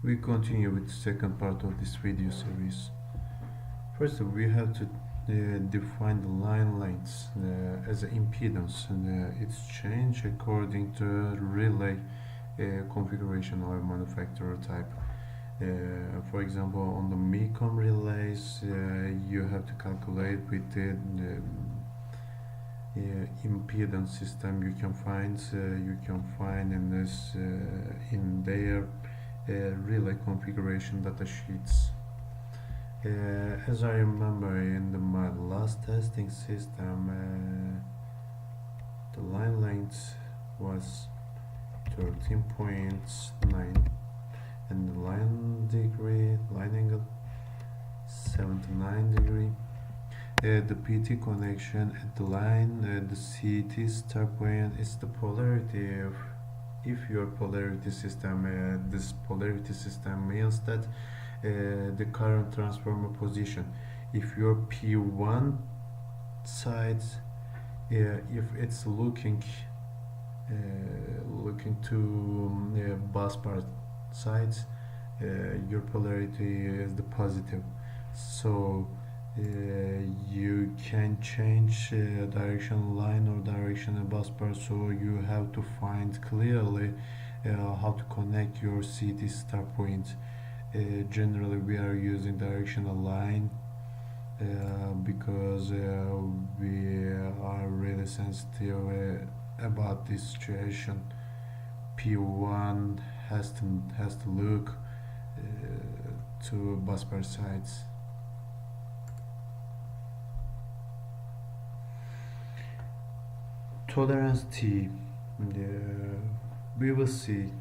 We continue with the second part of this video series. First, we have to define the line lengths as an impedance, and it's changed according to relay configuration or manufacturer type. For example, on the Omicron relays, you have to calculate with the impedance system you can find in this in their relay configuration data sheets. As I remember in my last testing system, the line length was 13.9 and the line angle 79 degree. The PT connection at the line, the CT start point is the polarity of if your polarity system, this polarity system means that the current transformer position. If your P1 side, if it's looking to bus bar sides, your polarity is the positive. So you can change direction line or direction of bus bar, so you have to find clearly how to connect your CT start point. Generally we are using directional line because we are really sensitive about this situation. P1 has to look to bus bar sides. Tolerance T, we will see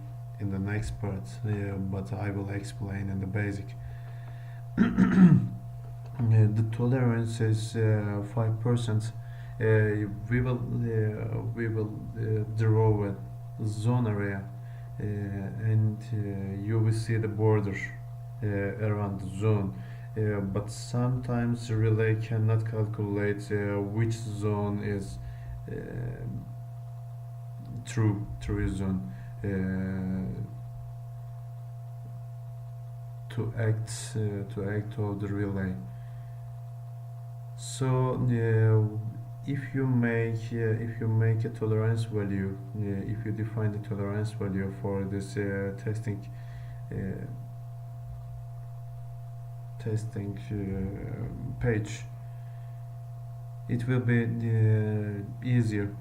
in the next part, but I will explain in the basic. The tolerance is 5%. We will draw a zone area, and you will see the border around the zone. But sometimes the relay cannot calculate which zone is true zone to act of the relay. So if you make a tolerance value, if you define the tolerance value for this testing page, it will be easier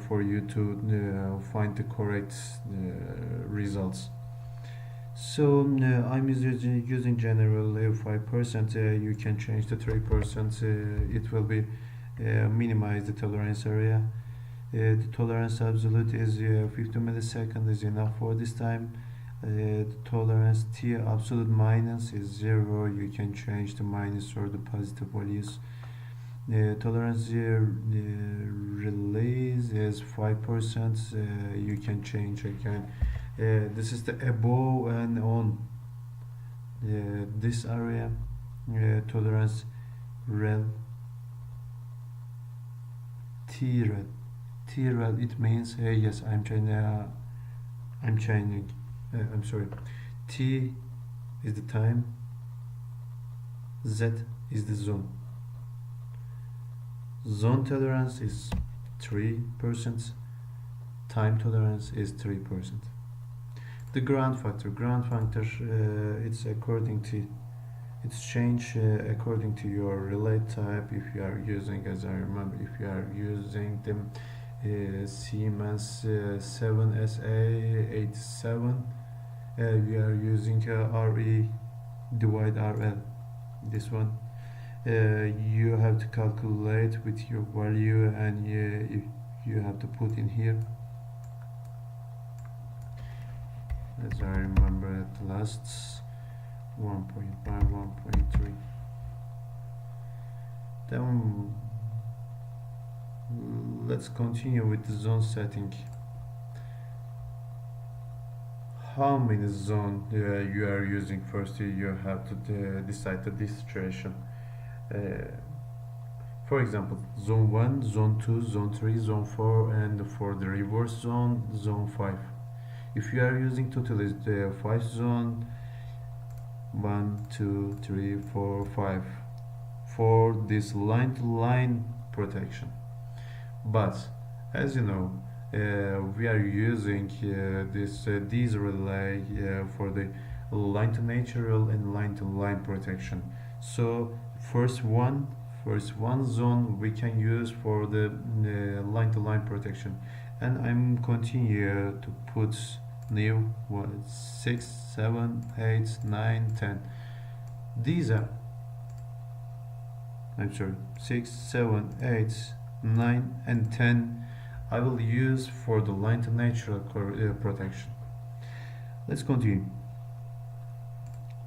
for you to find the correct results. So I'm using general 5%. You can change the 3%. It will be minimize the tolerance area. The tolerance absolute is 50 milliseconds is enough for this time. The tolerance T absolute minus is 0. You can change the minus or the positive values. Tolerance release is 5%. You can change again. This is the above and on this area. Tolerance rel T-rel. T-rel, it means yes, I'm sorry. T is the time, Z is the zone. Zone tolerance is 3%. Time tolerance is 3%. The ground factor. It's according to change according to your relay type. If you are using, as I remember, if you are using the Siemens 7SA87, we are using RE divide RL. This one. You have to calculate with your value, and you have to put in here. As I remember at last, 1.5, 1.3. Then let's continue with the zone setting. How many zones you are using? First, you have to decide the situation. For example, zone 1, zone 2, zone 3, zone 4, and for the reverse zone, zone 5. If you are using totally 5 zone, 1 2 3 4 5 for this line to line protection. But as you know, we are using these relay for the line to natural and line to line protection. So first one zone we can use for the line to line protection, and I'm continue to put new 6 7 8 9 10. These are, I'm sorry, 6 7 8 9 and 10 I will use for the line to natural protection. Let's continue.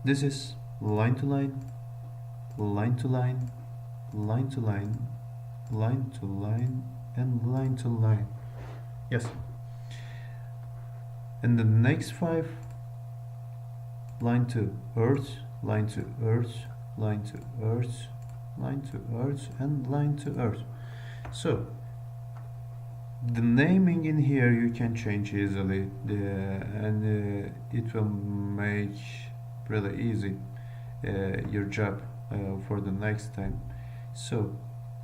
This is line to line, line to line, line to line, line to line, and line to line. Yes. And the next 5, line to earth, line to earth, line to earth, line to earth, and line to earth. So the naming in here you can change easily, and it will make really easy your job for the next time. So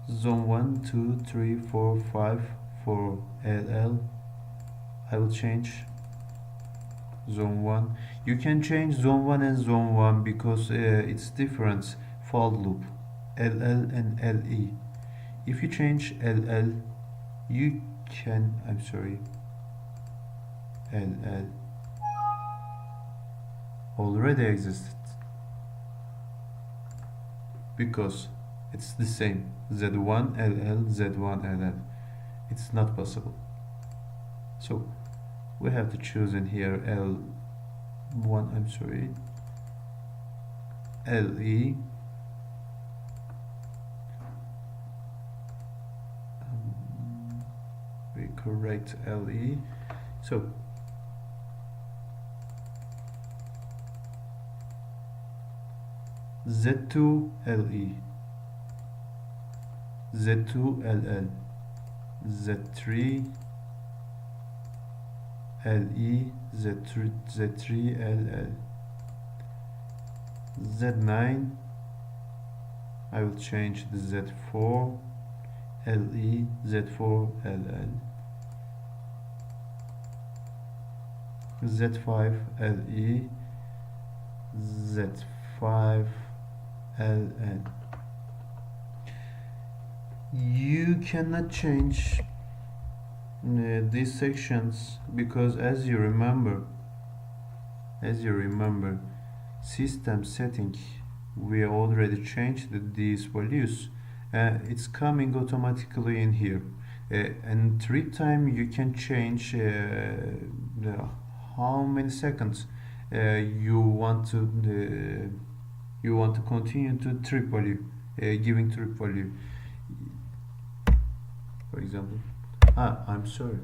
zone 1 2 3 4 5 for LL, I will change zone 1. You can change zone 1 and zone 1 because it's different for loop, LL and LE. If you change LL, you can, I'm sorry, LL already existed because it's the same, Z1 LL, Z1 LL. It's not possible. So we have to choose in here L1, I'm sorry, LE, we correct LE. So Z2 LE, Z2 LL, Z3 LE, Z3 LL, Z9 I will change the Z4 LE, Z4 LL, Z5 LE, Z5 LL. You cannot change these sections because as you remember system setting, we already changed these values. It's coming automatically in here, and trip time you can change how many seconds you want to continue to trip value, giving trip value. For example, I'm sorry.